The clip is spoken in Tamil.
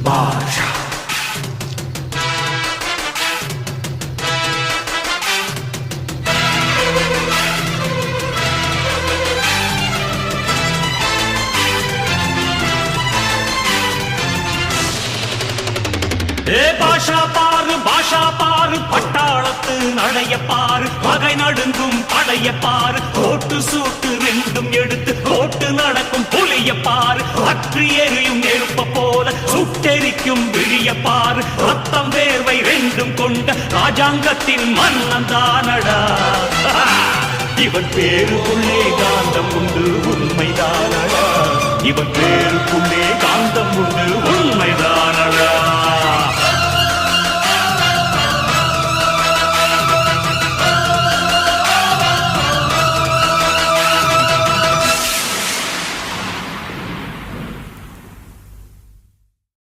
பாஷா பாஷா பாரு பட்டாளத்து நடைய பாரு பகை நடுங்கும் படைய பாரு கோட்டு சூட்டு ரெண்டும் எடுத்து கோட்டு நடக்கும் புலிய பாரு அற்றி எரியும் நெருப்ப போல சுட்டெரிக்கும் விழிய பாரு ரத்தம் வேர்வை ரெண்டும் கொண்ட ராஜாங்கத்தின் மன்னன் தானடா இவன் பேருக்குள்ளே காந்தம் உண்டு உண்மைதானடா இவன் பேருக்குள்ளே காந்தம் உண்டு உண்மை